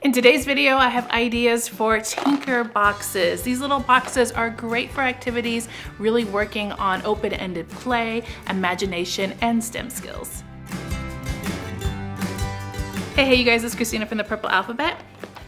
In today's video, I have ideas for tinker boxes. These little boxes are great for activities really working on open-ended play, imagination, and STEM skills. Hey you guys, it's Christina from the Purple Alphabet.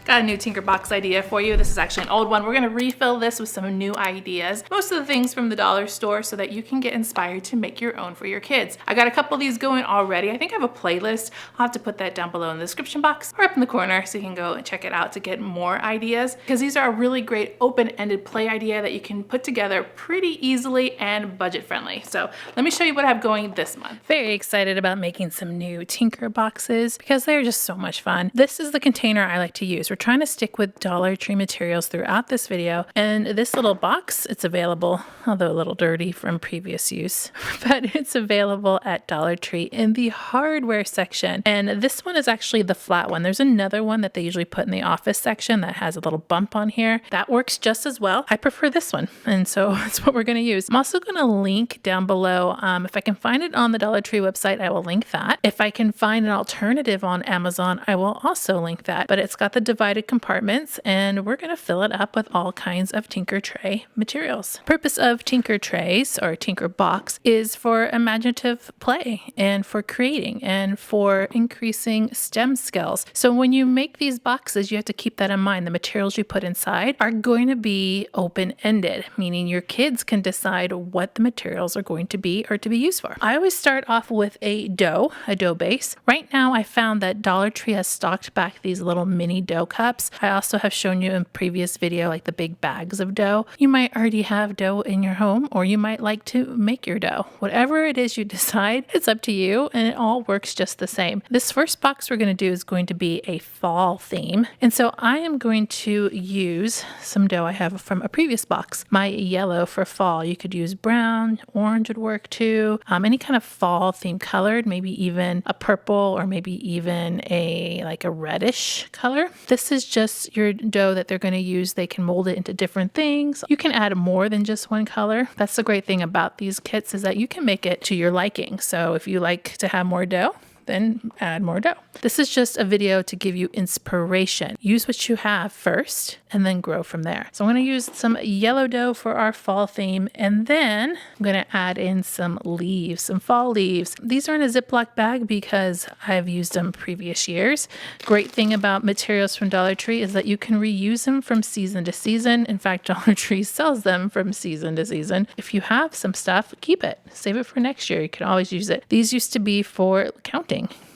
Got a new tinker box idea for you. This is actually an old one. We're gonna refill this with some new ideas. Most of the things from the dollar store so that you can get inspired to make your own for your kids. I got a couple of these going already. I think I have a playlist. I'll have to put that down below in the description box or up in the corner so you can go and check it out to get more ideas. Because these are a really great open-ended play idea that you can put together pretty easily and budget friendly. So let me show you what I have going this month. Very excited about making some new tinker boxes because they're just so much fun. This is the container I like to use. We're trying to stick with Dollar Tree materials throughout this video, and this little box, it's available, although a little dirty from previous use, but it's available at Dollar Tree in the hardware section. And this one is actually the flat one. There's another one that they usually put in the office section that has a little bump on here. That works just as well. I prefer this one, and so that's what we're going to use. I'm also going to link down below. If I can find it on the Dollar Tree website, I will link that. If I can find an alternative on Amazon, I will also link that. But it's got the divided compartments, and we're going to fill it up with all kinds of tinker tray materials. Purpose of tinker trays or tinker box is for imaginative play and for creating and for increasing STEM skills. So when you make these boxes, you have to keep that in mind. The materials you put inside are going to be open-ended, meaning your kids can decide what the materials are going to be or to be used for. I always start off with a dough base. Right now I found that Dollar Tree has stocked back these little mini dough cups. I also have shown you in previous video like the big bags of dough. You might already have dough in your home, or you might like to make your dough. Whatever it is you decide, it's up to you, and it all works just the same. This first box we're going to do is going to be a fall theme, and so I am going to use some dough I have from a previous box. My yellow for fall. You could use brown, orange would work too. Any kind of fall theme colored, maybe even a purple or maybe even a reddish color. This is just your dough that they're going to use. They can mold it into different things. You can add more than just one color. That's the great thing about these kits, is that you can make it to your liking. So if you like to have more dough, then add more dough. This is just a video to give you inspiration. Use what you have first and then grow from there. So I'm going to use some yellow dough for our fall theme, and then I'm going to add in some leaves, some fall leaves. These are in a Ziploc bag because I've used them previous years. Great thing about materials from Dollar Tree is that you can reuse them from season to season. In fact, Dollar Tree sells them from season to season. If you have some stuff, keep it. Save it for next year. You can always use it. These used to be for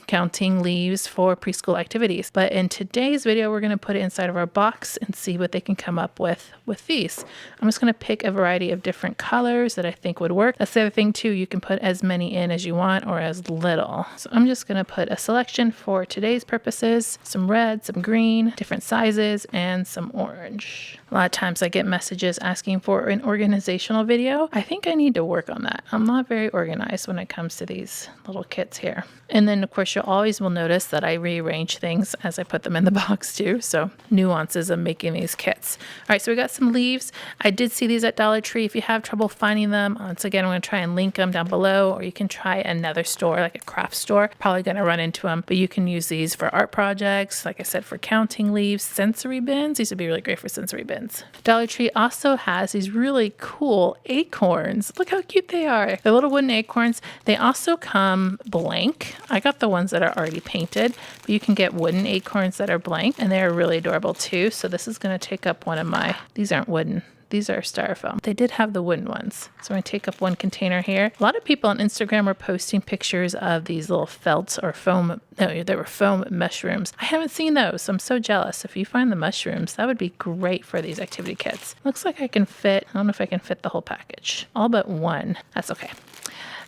counting leaves for preschool activities. But in today's video, we're going to put it inside of our box and see what they can come up with these. I'm just going to pick a variety of different colors that I think would work. That's the other thing too. You can put as many in as you want or as little. So I'm just going to put a selection for today's purposes, some red, some green, different sizes, and some orange. A lot of times I get messages asking for an organizational video. I think I need to work on that. I'm not very organized when it comes to these little kits here. And then of course you always will notice that I rearrange things as I put them in the box too. So nuances of making these kits. All right, so we got some leaves. I did see these at Dollar Tree. If you have trouble finding them, once again, I'm going to try and link them down below, or you can try another store, like a craft store. Probably going to run into them, but you can use these for art projects. Like I said, for counting leaves, sensory bins. These would be really great for sensory bins. Dollar Tree also has these really cool acorns. Look how cute they are. They're little wooden acorns. They also come blank. I got the ones that are already painted, but you can get wooden acorns that are blank, and they're really adorable too. So this is going to take up one of my, these aren't wooden. These are styrofoam. They did have the wooden ones. So I'm going to take up one container here. A lot of people on Instagram are posting pictures of these little felt or foam. No, they were foam mushrooms. I haven't seen those, so I'm so jealous. If you find the mushrooms, that would be great for these activity kits. Looks like I can fit, I don't know if I can fit the whole package. All but one. That's okay.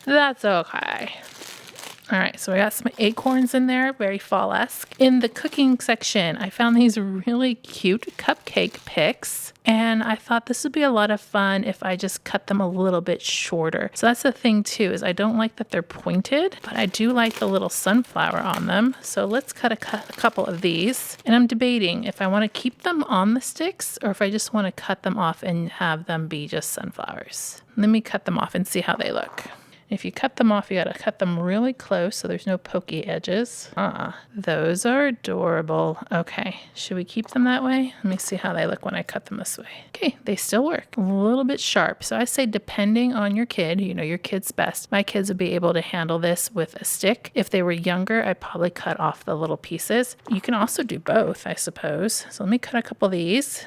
That's okay. All right, so I got some acorns in there, very fall-esque. In the cooking section, I found these really cute cupcake picks, and I thought this would be a lot of fun if I just cut them a little bit shorter. So that's the thing too, is I don't like that they're pointed, but I do like the little sunflower on them. So let's cut a couple of these, and I'm debating if I want to keep them on the sticks or if I just want to cut them off and have them be just sunflowers. Let me cut them off and see how they look. If you cut them off, you gotta cut them really close so there's no pokey edges. Those are adorable. Okay, should we keep them that way? Let me see how they look when I cut them this way. Okay, they still work. A little bit sharp. So I say depending on your kid, you know your kid's best. My kids would be able to handle this with a stick. If they were younger, I'd probably cut off the little pieces. You can also do both, I suppose. So let me cut a couple of these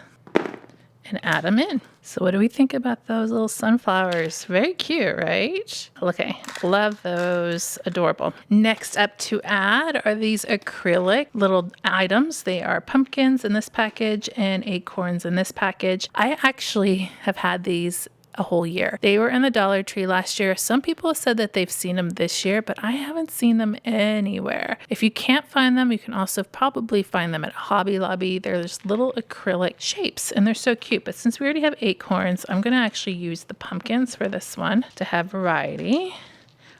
and add them in. So what do we think about those little sunflowers? Very cute, right? Okay, love those. Adorable. Next up to add are these acrylic little items. They are pumpkins in this package and acorns in this package. I actually have had these a whole year. They were in the Dollar Tree last year. Some people have said that they've seen them this year, but I haven't seen them anywhere. If you can't find them, you can also probably find them at Hobby Lobby. They're just little acrylic shapes and they're so cute. But since we already have acorns, I'm going to actually use the pumpkins for this one to have variety.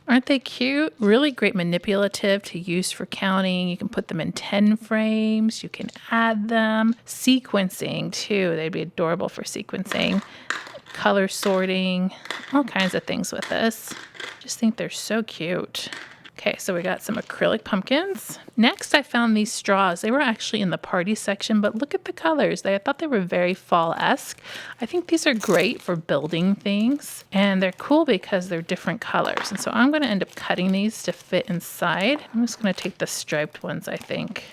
Aren't they cute? Really great manipulative to use for counting. You can put them in 10 frames. You can add them. Sequencing too. They'd be adorable for sequencing. Color sorting, all kinds of things with this. Just think they're so cute. Okay, so we got some acrylic pumpkins. Next, I found these straws. They were actually in the party section, but look at the colors. I thought they were very fall-esque. I think these are great for building things, and they're cool because they're different colors. And so I'm going to end up cutting these to fit inside. I'm just going to take the striped ones, I think.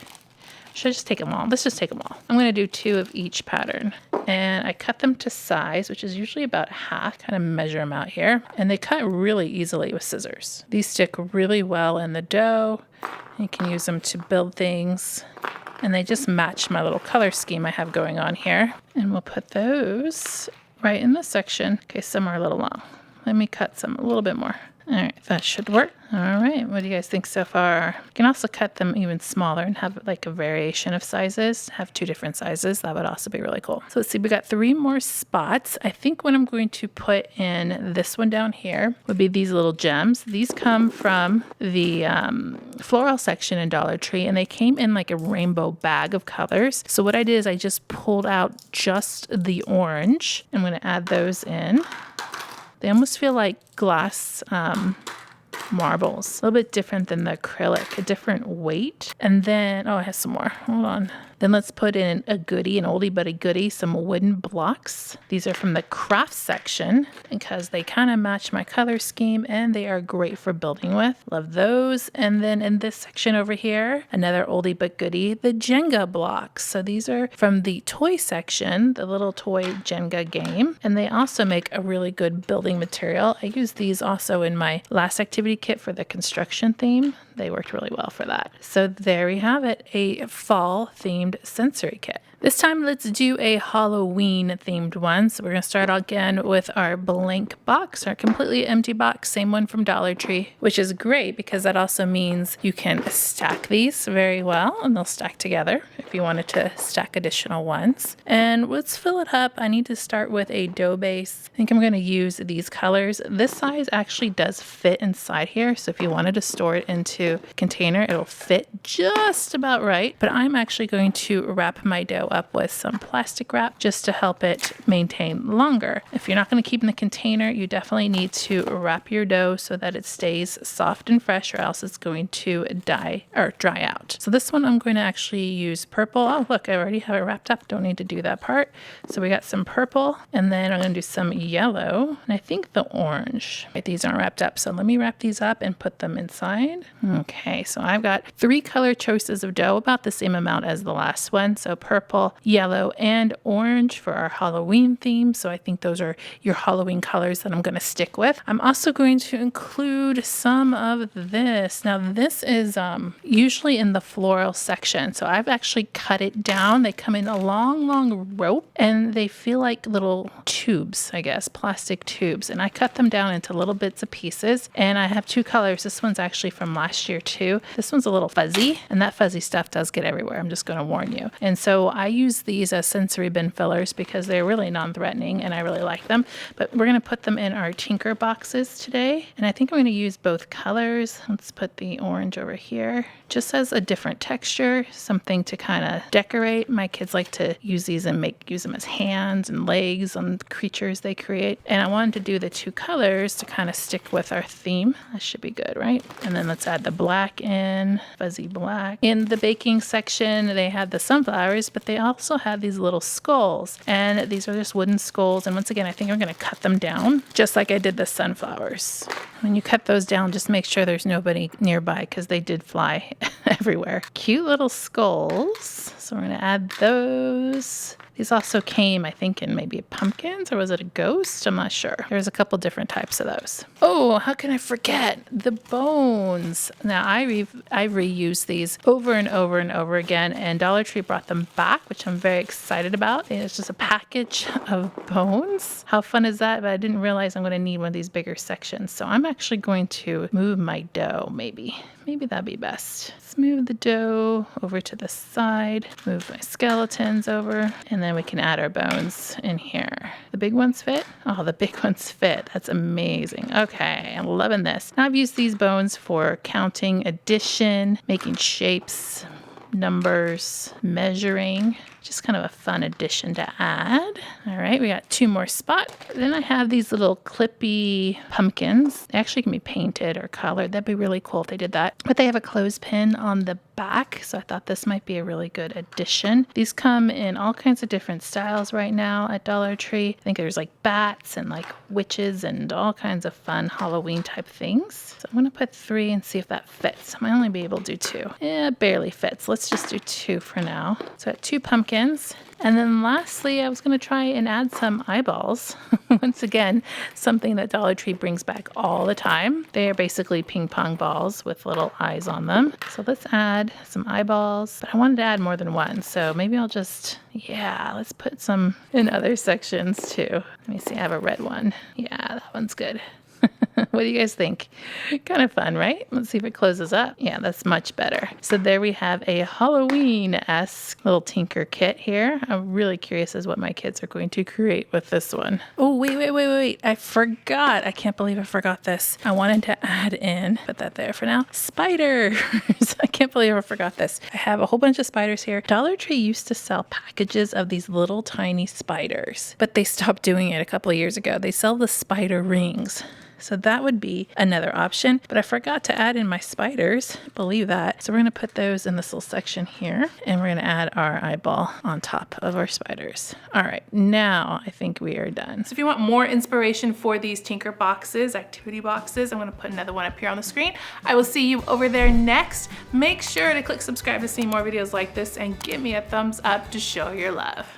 Should I just take them all? Let's just take them all. I'm going to do 2 of each pattern. And I cut them to size, which is usually about half. Kind of measure them out here. And they cut really easily with scissors. These stick really well in the dough. You can use them to build things. And they just match my little color scheme I have going on here. And we'll put those right in this section. Okay, some are a little long. Let me cut some a little bit more. All right, that should work. All right, what do you guys think so far? You can also cut them even smaller and have like a variation of sizes, have 2 different sizes. That would also be really cool. So let's see, we got 3 more spots. I think what I'm going to put in this one down here would be these little gems. These come from the floral section in Dollar Tree, and they came in like a rainbow bag of colors. So what I did is I just pulled out just the orange. I'm going to add those in. They almost feel like glass marbles, a little bit different than the acrylic, a different weight. And then, oh, it has some more. Hold on. Then let's put in a goodie, an oldie but a goodie, some wooden blocks. These are from the craft section because they kind of match my color scheme and they are great for building with. Love those. And then in this section over here, another oldie but goodie, the Jenga blocks. So these are from the toy section, the little toy Jenga game. And they also make a really good building material. I used these also in my last activity kit for the construction theme. They worked really well for that. So there we have it, a fall themed sensory kit. This time, let's do a Halloween themed one. So we're going to start again with our blank box, our completely empty box, same one from Dollar Tree, which is great because that also means you can stack these very well and they'll stack together if you wanted to stack additional ones. And let's fill it up. I need to start with a dough base. I think I'm going to use these colors. This size actually does fit inside here. So if you wanted to store it into a container, it'll fit just about right. But I'm actually going to wrap my dough up with some plastic wrap just to help it maintain longer. If you're not going to keep in the container, you definitely need to wrap your dough so that it stays soft and fresh, or else it's going to dry out. So this one I'm going to actually use purple. Oh, look, I already have it wrapped up. Don't need to do that part. So we got some purple, and then I'm going to do some yellow, and I think the orange. Right, these aren't wrapped up, so let me wrap these up and put them inside. Okay, so I've got 3 color choices of dough, about the same amount as the last one. So purple, yellow, and orange for our Halloween theme. So I think those are your Halloween colors that I'm going to stick with. I'm also going to include some of this. Now this is usually in the floral section. So I've actually cut it down. They come in a long rope and they feel like little tubes, I guess, plastic tubes. And I cut them down into little bits of pieces. And I have two colors. This one's actually from last year too. This one's a little fuzzy, and that fuzzy stuff does get everywhere. I'm just going to warn you. And so I use these as sensory bin fillers because they're really non-threatening and I really like them. But we're going to put them in our tinker boxes today. And I think I'm going to use both colors. Let's put the orange over here. Just as a different texture, something to kind of decorate. My kids like to use these and use them as hands and legs on the creatures they create. And I wanted to do the two colors to kind of stick with our theme. That should be good, right? And then let's add the black in, fuzzy black. In the baking section, they had the sunflowers, but they also had these little skulls. And these are just wooden skulls. And once again, I think I'm going to cut them down just like I did the sunflowers. When you cut those down, just make sure there's nobody nearby because they did fly everywhere. Cute little skulls. So we're going to add those. These also came, I think, in maybe pumpkins, or was it a ghost? I'm not sure. There's a couple different types of those. Oh, how can I forget? The bones. Now, I reuse these over and over and over again, and Dollar Tree brought them back, which I'm very excited about. It's just a package of bones. How fun is that? But I didn't realize I'm going to need one of these bigger sections. So I'm actually going to move my dough, maybe. Maybe that'd be best. Let's move the dough over to the side, move my skeletons over, and then we can add our bones in here. The big ones fit? Oh, the big ones fit. That's amazing. Okay, I'm loving this. Now I've used these bones for counting, addition, making shapes, numbers, measuring. Just kind of a fun addition to add. All right, we got two more spots. Then I have these little clippy pumpkins. They actually can be painted or colored. That'd be really cool if they did that. But they have a clothespin on the back, so I thought this might be a really good addition. These come in all kinds of different styles right now at Dollar Tree. I think there's like bats and like witches and all kinds of fun Halloween type things. So I'm gonna put 3 and see if that fits. I might only be able to do 2. Yeah, it barely fits. Let's just do 2 for now. So I got 2 pumpkins. And then lastly, I was going to try and add some eyeballs. Once again, something that Dollar Tree brings back all the time. They are basically ping pong balls with little eyes on them. So let's add some eyeballs. But I wanted to add more than one. So maybe I'll just, let's put some in other sections too. Let me see, I have a red one. Yeah, that one's good. What do you guys think? Kind of fun, right? Let's see if it closes up. Yeah, that's much better. So there we have a Halloween-esque little tinker kit here. I'm really curious as what my kids are going to create with this one. Oh, wait. I forgot. I can't believe I forgot this. I wanted to add in, put that there for now, spiders. I can't believe I forgot this. I have a whole bunch of spiders here. Dollar Tree used to sell packages of these little tiny spiders, but they stopped doing it a couple of years ago. They sell the spider rings. So that would be another option, but I forgot to add in my spiders, believe that. So we're gonna put those in this little section here, and we're gonna add our eyeball on top of our spiders. All right, now I think we are done. So if you want more inspiration for these tinker boxes, activity boxes, I'm gonna put another one up here on the screen. I will see you over there next. Make sure to click subscribe to see more videos like this and give me a thumbs up to show your love.